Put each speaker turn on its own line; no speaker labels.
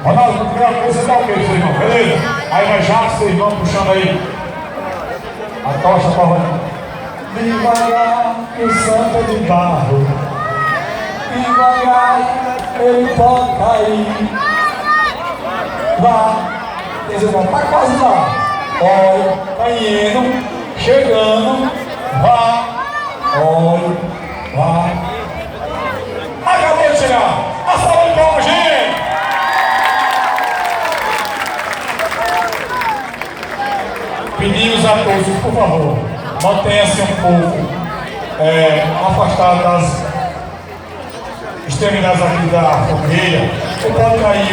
Ronaldo, você dá o quê, seu irmão? Beleza? Aí vai já, seu irmão puxando aí a tocha para Ronaldo. Devagar, que o santo é de barro. Devagar, ele pode cair. Vá, esse irmão tá quase lá. Olha, tá indo, chegando. Vá, olha, vá. Acabou de chegar. A salva de palmas, gente. Pedimos a todos, por favor, mantenha-se um pouco afastado das extremidades aqui da fogueira. Você pode cair.